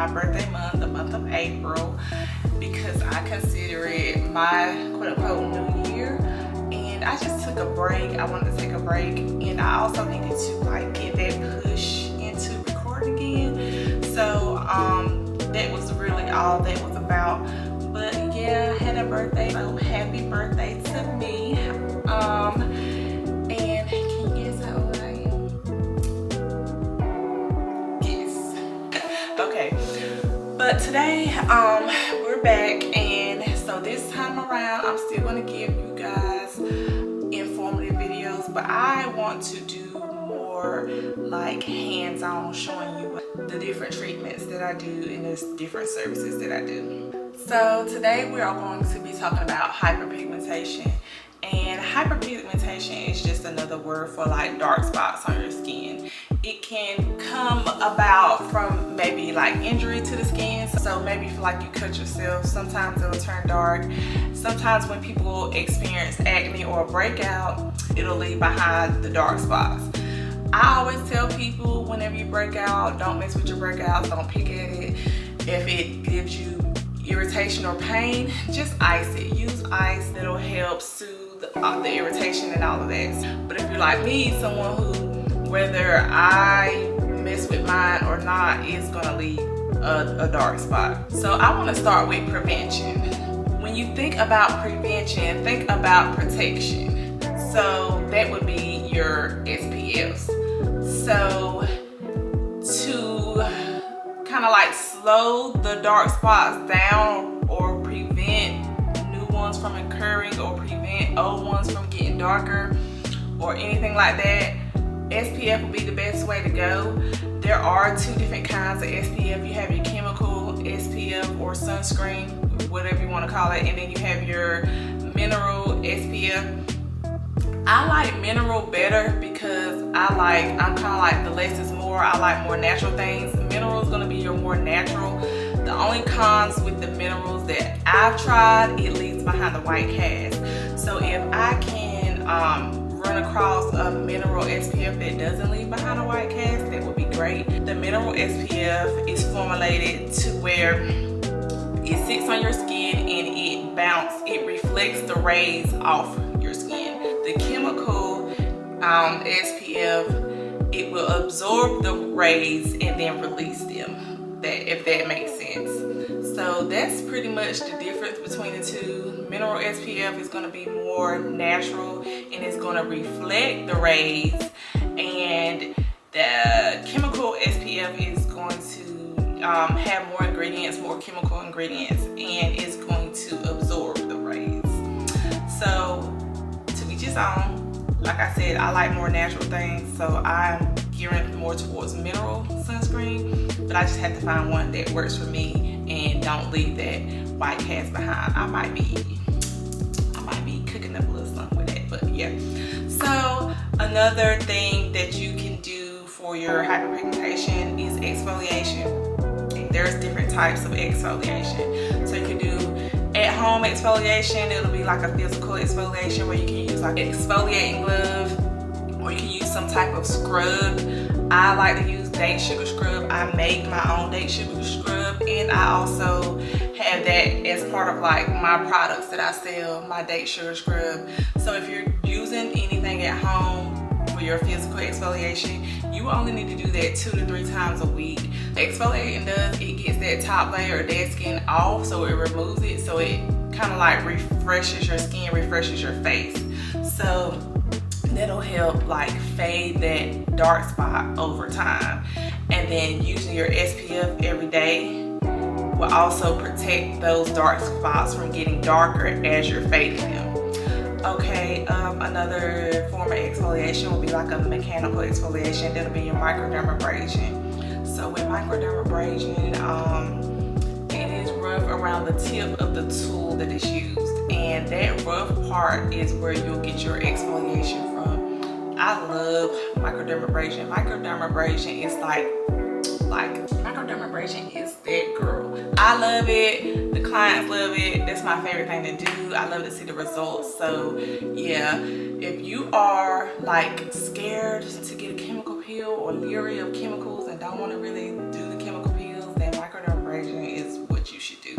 my birthday month, the month of April, because I consider it my quote-unquote new year. And I just took a break. I wanted to take a break, and I also needed to like get that push into recording again. So that was really all that was about. But yeah, I had a birthday, so happy birthday to me. And can you guess how old I am? Yes. Okay. But today, we're back, and so this time around, I'm still gonna give you guys informative videos, but I want to do more like hands-on, showing you the different treatments that I do and the different services that I do. So today we are going to be talking about hyperpigmentation. And hyperpigmentation is just another word for like dark spots on your skin. It can come about from maybe like injury to the skin. So maybe if like you cut yourself, sometimes it'll turn dark. Sometimes when people experience acne or a breakout, it'll leave behind the dark spots. I always tell people, whenever you break out, don't mess with your breakouts, don't pick at it. If it gives you irritation or pain, just ice it. Use ice, that'll help soothe the irritation and all of that. But if you're like me, someone who, whether I mess with mine or not, is gonna leave a dark spot. So I want to start with prevention. When you think about prevention, think about protection. So that would be your SPFs. So to kind of like slow the dark spots down or prevent new ones from occurring or prevent old ones from getting darker or anything like that, SPF will be the best way to go. There are two different kinds of SPF. You have your chemical SPF or sunscreen, whatever you want to call it, and then you have your mineral SPF. I like mineral better because I'm kind of like the less is more. I like more natural things. Mineral is going to be your more natural. The only cons with the minerals that I've tried, it leaves behind the white cast. So if I can run across a mineral SPF that doesn't leave behind a white cast, that would be great. The mineral SPF is formulated to where it sits on your skin and it reflects the rays off your skin. The chemical SPF, it will absorb the rays and then release them, if that makes sense. So that's pretty much the difference between the two. Mineral SPF is going to be more natural and it's going to reflect the rays, and the chemical SPF is going to have more ingredients, more chemical ingredients, and it's going to absorb the rays. So to each his own. Like I said, I like more natural things, so I'm gearing more towards mineral sunscreen, but I just have to find one that works for me and don't leave that white cast behind. I might be cooking up a little something with that, but yeah. So another thing that you can do for your hyperpigmentation is exfoliation. And there's different types of exfoliation. So you can do at-home exfoliation. It'll be like a physical exfoliation where you can use like an exfoliating glove, or you can use some type of scrub. I like to use date sugar scrub. I make my own date sugar scrub, and I also have that as part of like my products that I sell, my date sugar scrub. So if you're using anything at home for your physical exfoliation, you only need to do that 2 to 3 times a week. Exfoliating does, it gets that top layer of dead skin off, so it removes it, so it kind of like refreshes your skin, refreshes your face. So that'll help like fade that dark spot over time. And then using your SPF every day will also protect those dark spots from getting darker as you're fading them. Okay, another form of exfoliation will be like a mechanical exfoliation. That'll be your microdermabrasion. So with microdermabrasion, it is rough around the tip of the tool that is used, and that rough part is where you'll get your exfoliation from. I love microdermabrasion. Microdermabrasion is microdermabrasion is that girl. I love it. The clients love it. That's my favorite thing to do. I love to see the results. So yeah, if you are like scared to get a chemical peel or leery of chemicals and don't want to really do the chemical peels, then microdermabrasion microdermabrasion is what you should do.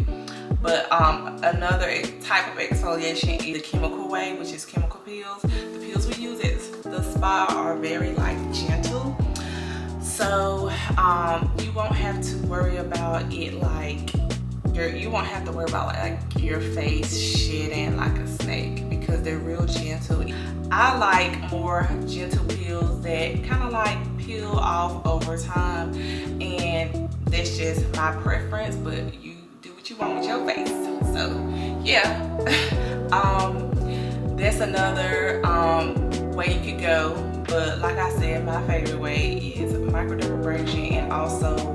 But another type of exfoliation is the chemical way, which is chemical peels. The peels we use at the spa are very like gentle, so you won't have to worry about it like you won't have to worry about like your face shedding like a snake, because they're real gentle. I like more gentle peels that kind of like peel off over time, and that's just my preference, but you do what you want with your face. So yeah, that's another way you could go. But like I said, my favorite way is microdermabrasion and also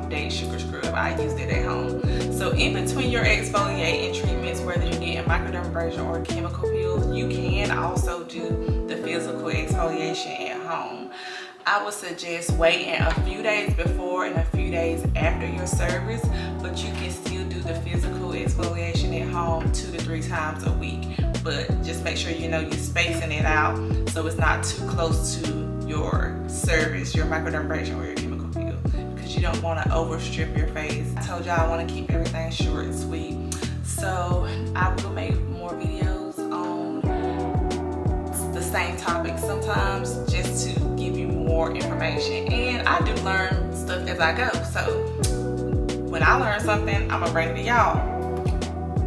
date sugar scrub. I use it at home. So in between your exfoliating treatments, whether you're getting microdermabrasion or chemical peels, you can also do the physical exfoliation at home. I would suggest waiting a few days before and a few days after your service, but you can still do the physical exfoliation at home 2 to 3 times a week. But just make sure you know you're spacing it out so it's not too close to your service, your microdermabrasion or your chemical peel, because you don't want to overstrip your face. I told y'all I want to keep everything short and sweet, so I will make more videos on the same topic sometimes just to give you more information, and I do learn stuff as I go. So when I learn something, I'm gonna bring it to y'all.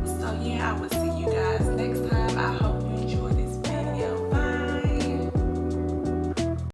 So yeah, I would